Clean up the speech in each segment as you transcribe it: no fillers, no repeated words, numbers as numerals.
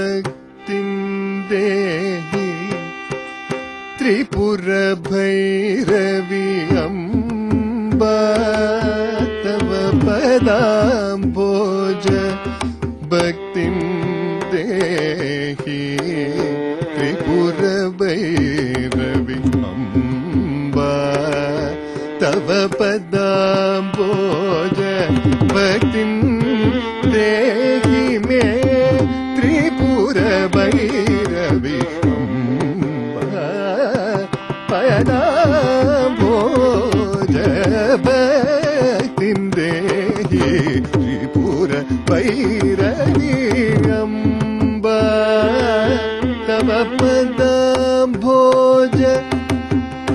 bhaktin dehi Tripura bhairavi amba tava padam bhoja bhaktin dehi Tripura bhairavi amba tava padam bhoja bhaktin dehi me Tripura bhairavi padam bhoja bhaktin dehi Tripura bhairavi amba tava padam bhoja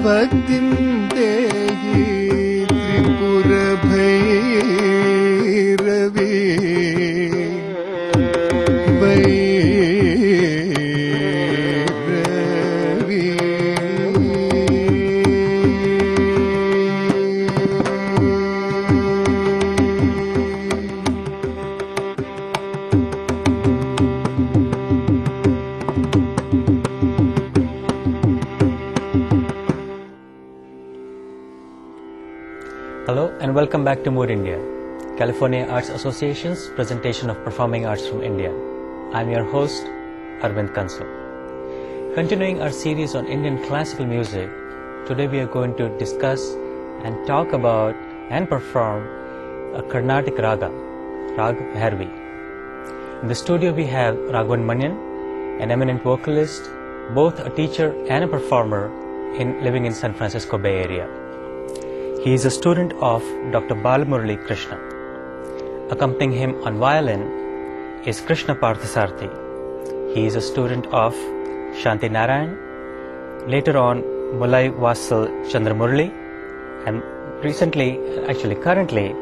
bhaktin dehi Tripura bhairavi Hello and welcome back to Mood India, California Arts Association's presentation of performing arts from India. I'm your host, Arvind Kansal. Continuing our series on Indian classical music, today we are going to discuss and talk about and perform a Carnatic raga, Raaghavan. In the studio we have Raaghavan Manian, an eminent vocalist, both a teacher and a performer living in San Francisco Bay Area. He is a student of Dr. Krishna. Accompanying him on violin is Krishna Parthasarathy. He is a student of Shanti Narayan, later on Mulai Vasal Chandramurli, and currently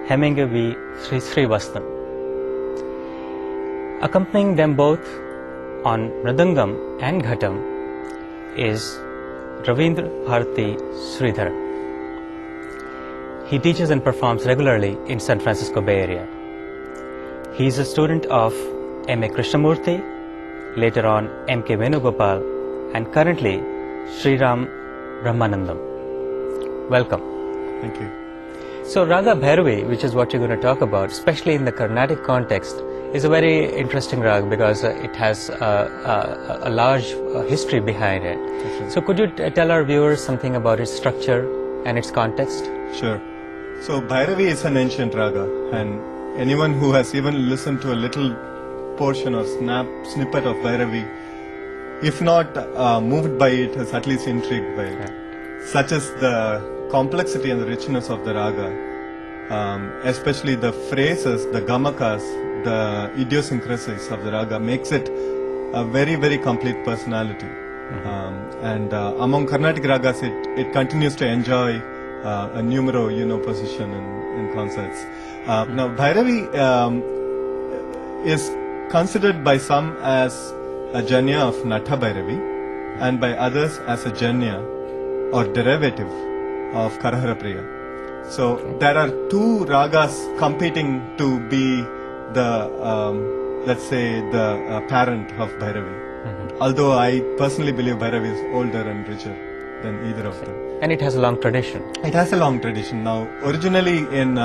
Hemingway V. Sridharan. Accompanying them both on Mridangam and Ghatam is Ravindra, Bharathy, Sridharan. He teaches and performs regularly in San Francisco Bay Area. He is a student of M.A. Krishnamurti, later on M.K. Venugopal, and currently Sriram Brahmanandam. Welcome. Thank you. So Raga Bhairavi, which is what you're going to talk about, especially in the Carnatic context, is a very interesting rag because it has a large history behind it. Okay. So could you tell our viewers something about its structure and its context? Sure. So Bhairavi is an ancient raga, and anyone who has even listened to a little portion or snippet of Bhairavi, if not moved by it, is at least intrigued by it. Yeah. Such as the complexity and the richness of the raga, especially the phrases, the gamakas, the idiosyncrasies of the raga makes it a very, very complete personality. And among Carnatic ragas, it continues to enjoy a numero uno position in concerts. Now, Bhairavi is considered by some as a janya of Natha Bhairavi, and by others as a janya or derivative of Karahara Priya. So there are two ragas competing to be the, let's say, the parent of Bhairavi. Although I personally believe Bhairavi is older and richer than either of them. And it has a long tradition. It has a long tradition. Now, originally in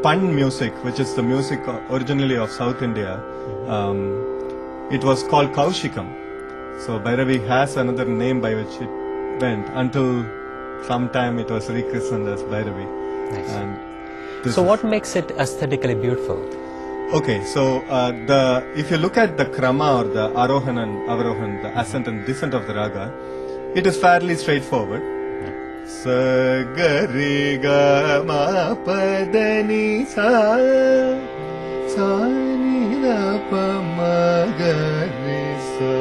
Pan music, which is the music originally of South India, it was called Kaushikam. So Bhairavi has another name by which it went until sometime it was rechristened as Bhairavi. Nice. And So what makes it aesthetically beautiful? Okay, so if you look at the krama or the arohan and avarohan, the ascent and descent of the raga, it is fairly straightforward. Sa ga re ga ma pa da ni sa sa ni da pa ma ga re sa.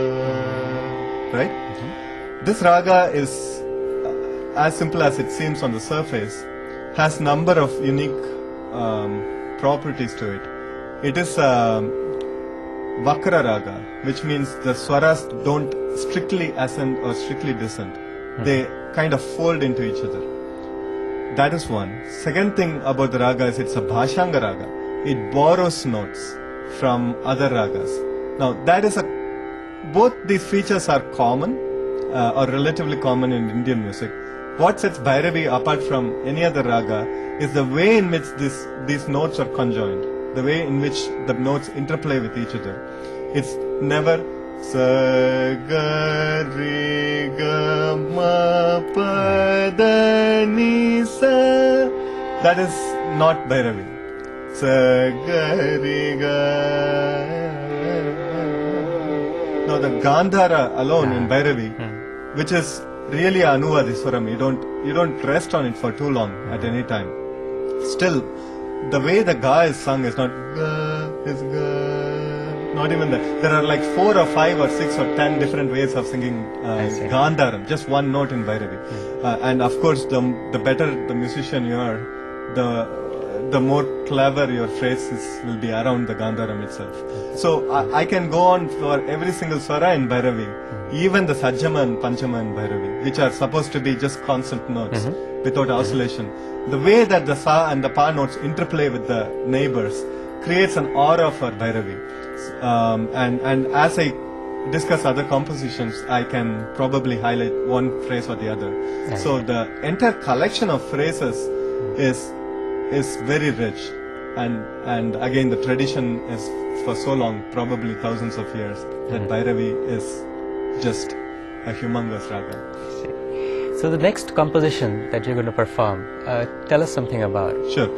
Right? This raga is as simple as it seems on the surface, has number of unique properties to it. It is Vakra raga, which means the swaras don't strictly ascend or strictly descend. They kind of fold into each other. That is one. Second thing about the raga is it's a Bhashanga raga. It borrows notes from other ragas. Now that is both these features are common or relatively common in Indian music. What sets Bhairavi apart from any other raga is the way in which these notes are conjoined, the way in which the notes interplay with each other. It's never sa ga re ga ma pa da ni sa. That is not Bhairavi. Sa ga re ga. Now the Gandhara alone in Bhairavi, which is really Anuvadiswaram, you don't rest on it for too long at any time. Still, the way the ga is sung is not ga, is ga, not even that. There are like 4 or 5 or 6 or 10 different ways of singing Gandharam, just one note in Bhairavi. And of course, the better the musician you are, the more clever your phrases will be around the Gandharam itself. So I can go on for every single swara in Bhairavi, even the Sajjama and Panchama in Bhairavi, which are supposed to be just constant notes without oscillation. The way that the sa and the pa notes interplay with the neighbors creates an aura for Bhairavi. And as I discuss other compositions, I can probably highlight one phrase or the other. So the entire collection of phrases is very rich, and again the tradition is for so long, probably thousands of years, that Bhairavi is just a humongous raga. So the next composition that you're going to perform, tell us something about it. Sure.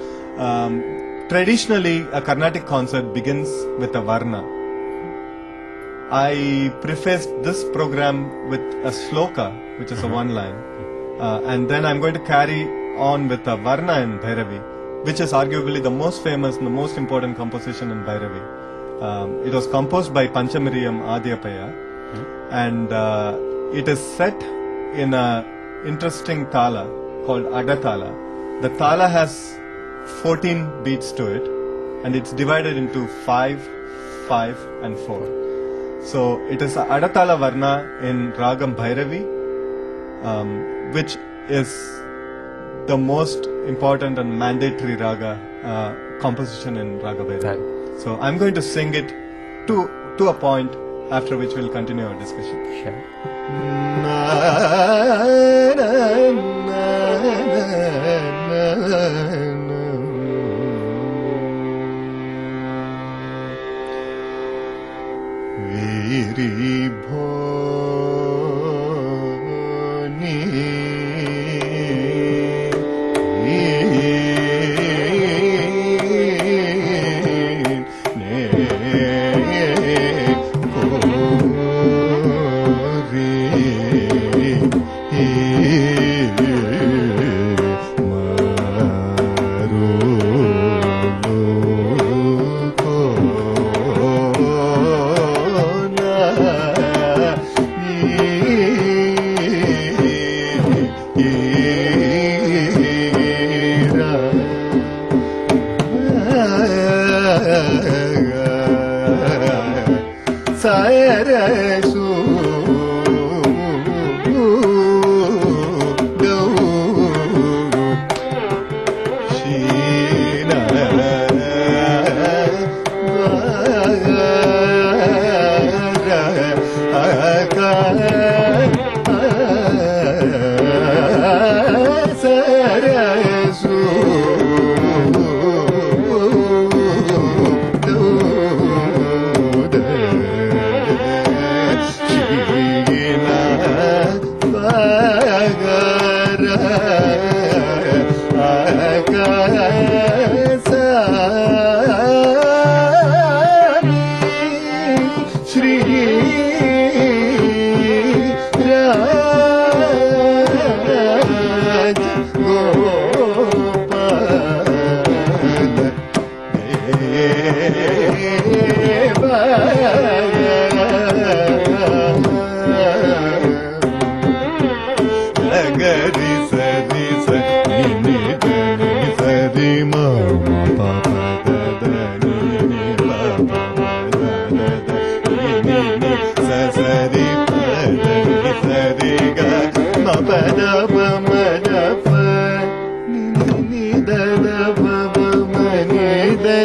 Traditionally, a Carnatic concert begins with a varna. I prefaced this program with a shloka, which is a one line, and then I'm going to carry on with a varna in Bhairavi, which is arguably the most famous and the most important composition in Bhairavi. It was composed by Panchamiriyam Adiyapaya, and it is set in a interesting tala called Adatala. The tala has 14 beats to it, and it's divided into 5, 5 and 4. So it is a Adatala Varna in Ragam Bhairavi, which is the most important and mandatory raga composition in Raga Bhairavi. So I'm going to sing it to a point, after which we'll continue our discussion. Sure.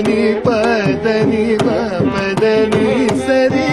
Ni pa da ni ma pa da ni sa ri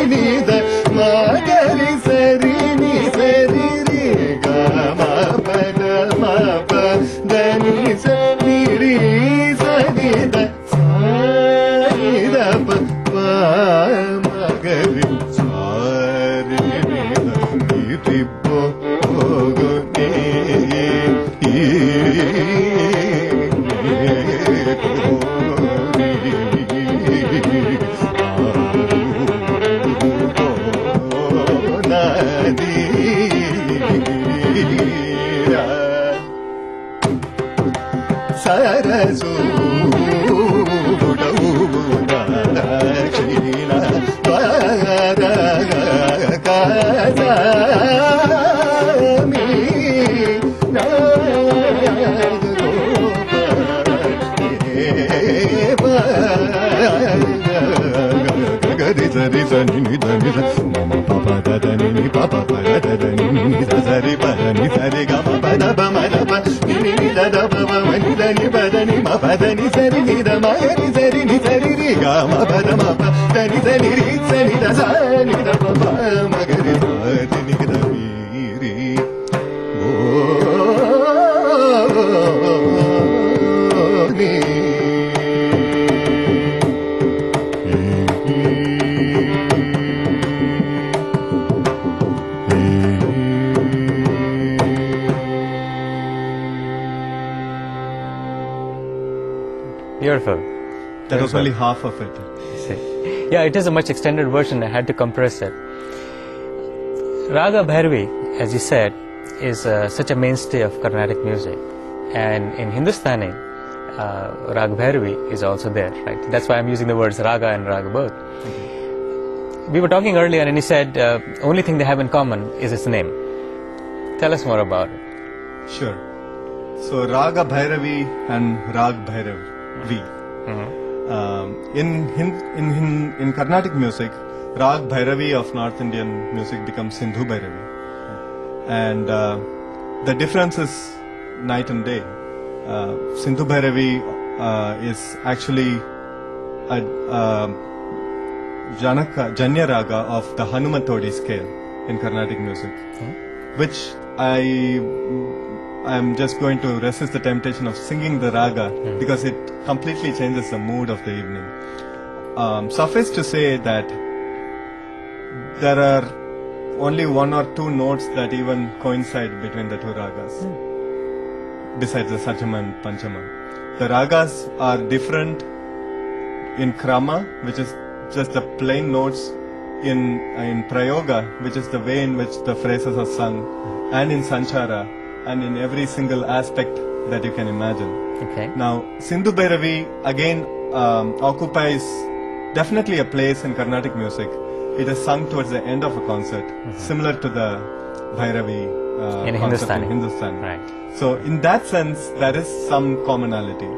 Beautiful. That was only half of it. Yeah, it is a much extended version. I had to compress it. Raga Bhairavi, as you said, is such a mainstay of Carnatic music. And in Hindustani, Raga Bhairavi is also there, right? That's why I'm using the words Raga and Raga both. We were talking earlier and he said only thing they have in common is its name. Tell us more about it. Sure. So Raga Bhairavi and Rag Bhairavi. In Carnatic music, Rag Bhairavi of North Indian music becomes Sindhu Bhairavi. And the difference is night and day. Sindhu Bhairavi is actually a Janya Raga of the Hanumatodi scale in Carnatic music, which I am just going to resist the temptation of singing the raga because it completely changes the mood of the evening. Suffice to say that there are only one or two notes that even coincide between the two ragas, besides the Sajama and Panchama. The ragas are different in Krama, which is just the plain notes, in Prayoga, which is the way in which the phrases are sung, and in Sanchara, and in every single aspect that you can imagine. Okay. Now, Sindhu Bhairavi again occupies definitely a place in Carnatic music. It is sung towards the end of a concert, similar to the Bhairavi in Hindustani. Right. So, in that sense, there is some commonality,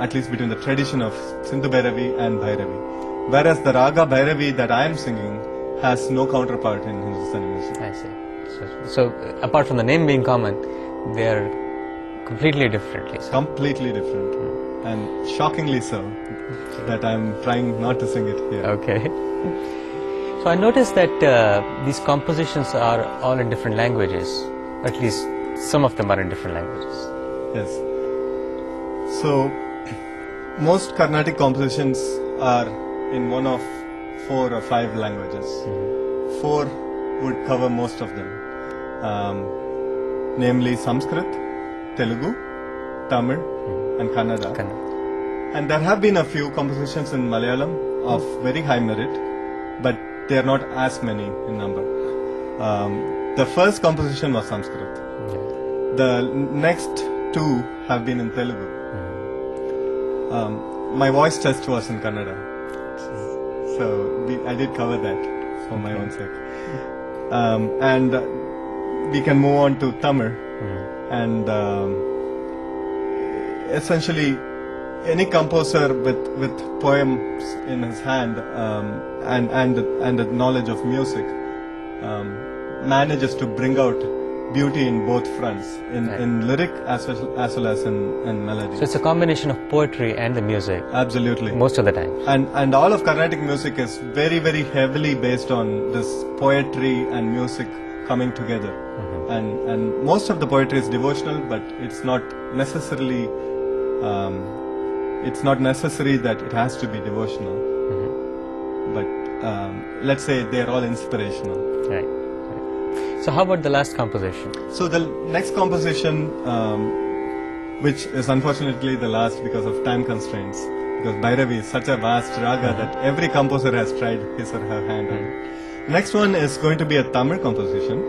at least between the tradition of Sindhu Bhairavi and Bhairavi. Whereas the Raga Bhairavi that I am singing has no counterpart in Hindustani music. I see. So apart from the name being common, they are completely differently. So. Completely different, and shockingly so. That I am trying not to sing it here. Okay. So I noticed that these compositions are all in different languages. At least some of them are in different languages. Yes. So most Carnatic compositions are in one of 4 or 5 languages. 4 would cover most of them, namely Sanskrit, Telugu, Tamil and Kannada. And there have been a few compositions in Malayalam of very high merit, but they are not as many in number. The first composition was Sanskrit. The next 2 have been in Telugu. My voice test was in Kannada. So I did cover that for my own sake. And we can move on to Tamil. And essentially any composer with poems in his hand and the knowledge of music manages to bring out beauty in both fronts, in lyric as well as in melody. So it's a combination of poetry and the music. Absolutely. Most of the time. And all of Carnatic music is very, very heavily based on this poetry and music coming together. And most of the poetry is devotional, but it's not necessarily it's not necessary that it has to be devotional. But let's say they're all inspirational. Right. So how about the last composition? So the next composition, which is unfortunately the last because of time constraints, because Bhairavi is such a vast raga that every composer has tried his or her hand on it. Next one is going to be a Tamil composition.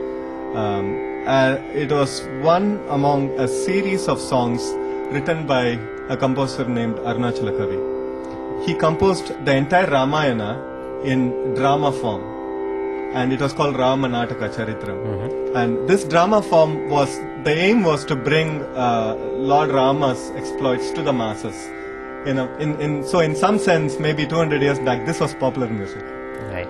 It was one among a series of songs written by a composer named Arunachala Kavi. He composed the entire Ramayana in drama form, and it was called Ramanataka Charitram. And this drama form was, the aim was to bring Lord Rama's exploits to the masses. So in some sense, maybe 200 years back, this was popular music. Right.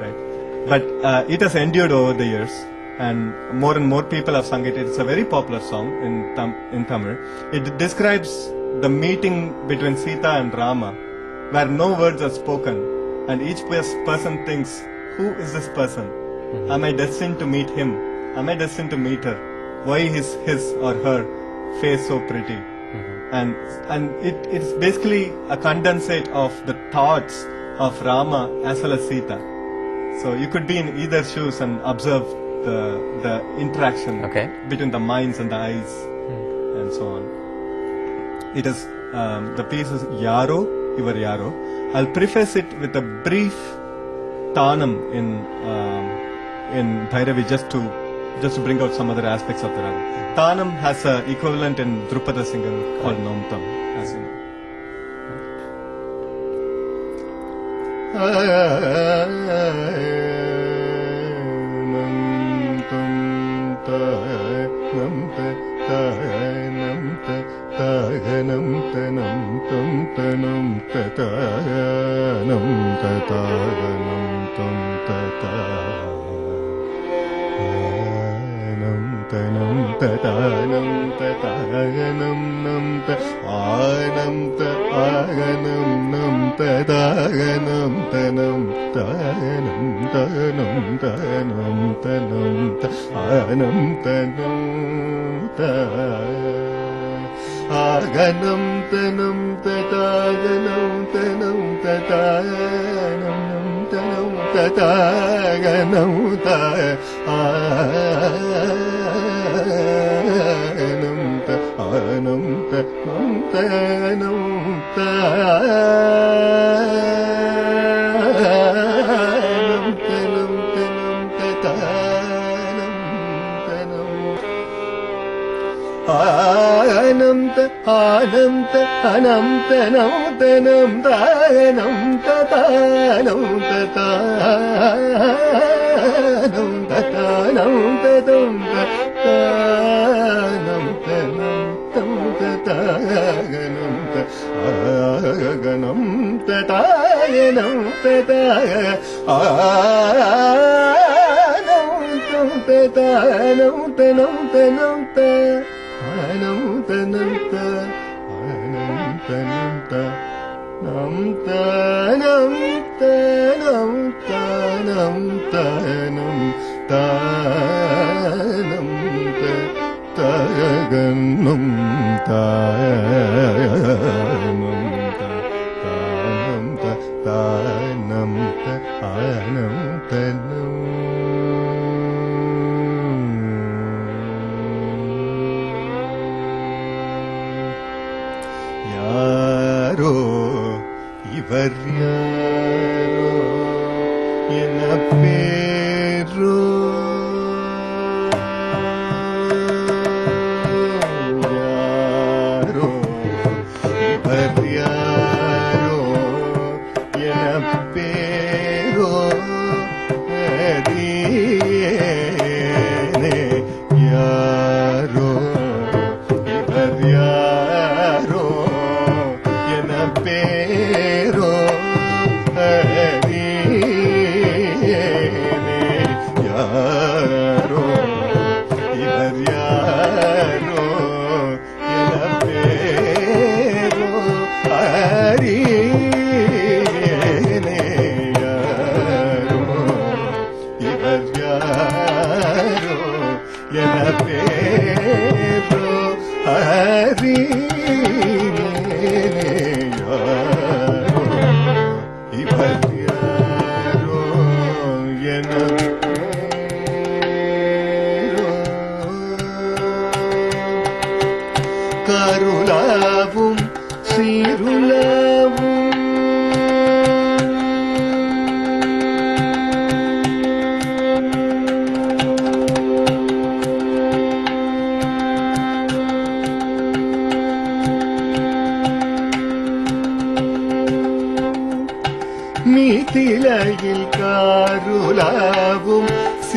But it has endured over the years, and more people have sung it. It's a very popular song in Tamil. It describes the meeting between Sita and Rama, where no words are spoken, and each person thinks, who is this person? Am I destined to meet him? Am I destined to meet her? Why is his or her face so pretty? And it's basically a condensate of the thoughts of Rama as well as Sita. So you could be in either shoes and observe the interaction between the minds and the eyes and so on. It is the piece is Yaro, Ivar Yaro. I'll preface it with a brief tanam in Bhairavi just to bring out some other aspects of the raga. Tanam has an equivalent in Drupada Singam called Nomtam, as you know.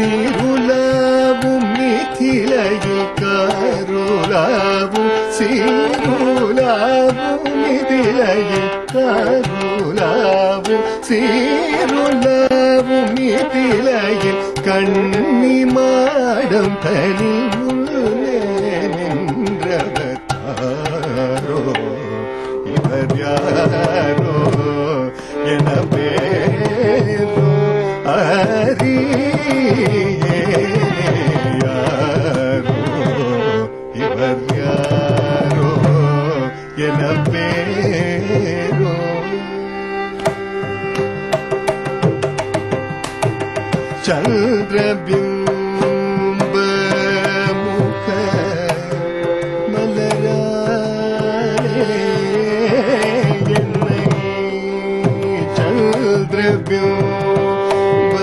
சீருலாவும் மிதிலையில் கருளாவும் சீருலாவும் மிதிலையில் கருளாவும் சீருலாவும் மிதிலையில் கண்ணி மாடம் தனி உள்ளே நின்றவர் யாரோ இவர் யாரோ என பேரோ யாரோ இவர் யாரோ என பேரோ சந்திரபிம்ப முக மலராலே என்னை சந்திரபிம்ப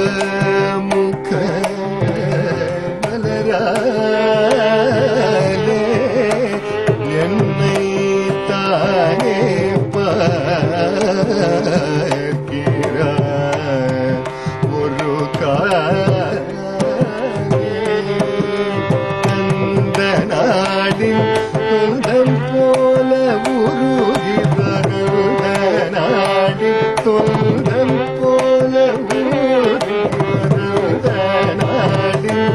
முக மலராலே என்னை தானே பார்க்கிறார் ஒரு அந்த நாடின் தொந்தம் போல உருகிறார் நாடின் தொந்தம் போல உருகிறார் நாடின்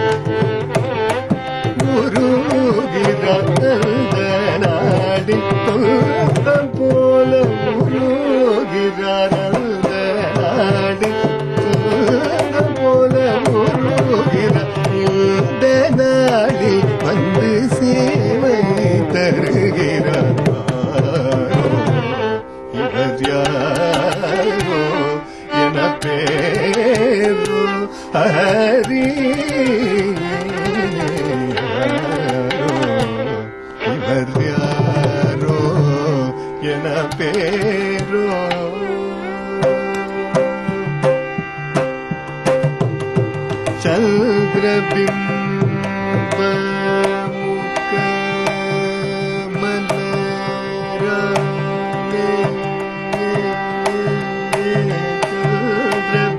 உருகிறார் நாடின் தொந்தம் போல உருகிறார் நாடின் போல இந்த நாளில் வந்து சேவை தருகிறார் இவர் யாரோ என பேரோ ஹரி இவர் யாரோ என பேரோ சந்திரபிம்ப முக மலராலே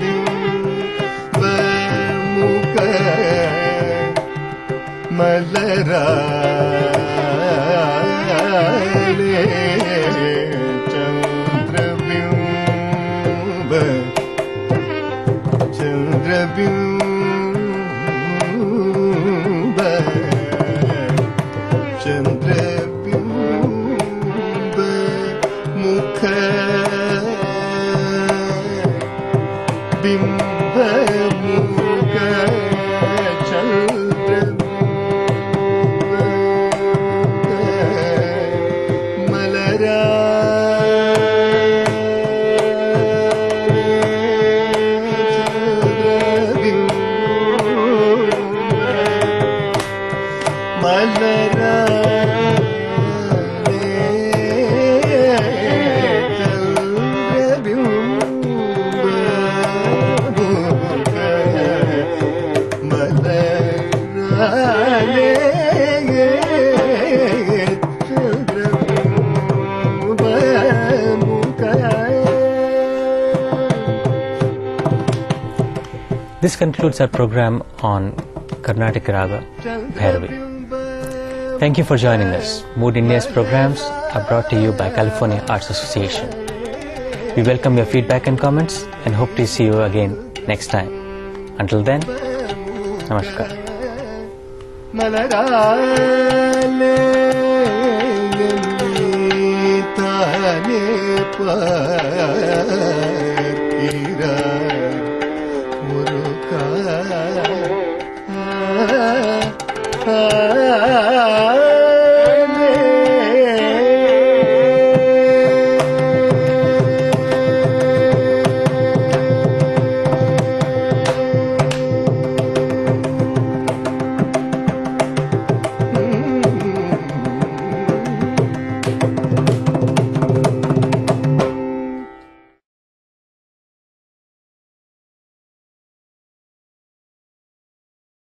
சந்திரபிம்ப முக மலராலே சந்திரபிம்ப சந்திரபிம்ப முக பிம்ப முக சந்திரபிம்ப மலரா This concludes our program on Carnatic Raga Bhairavi. Thank you for joining us. Mood India's programs are brought to you by California Arts Association. We welcome your feedback and comments and hope to see you again next time. Until then, Namaskar. Ah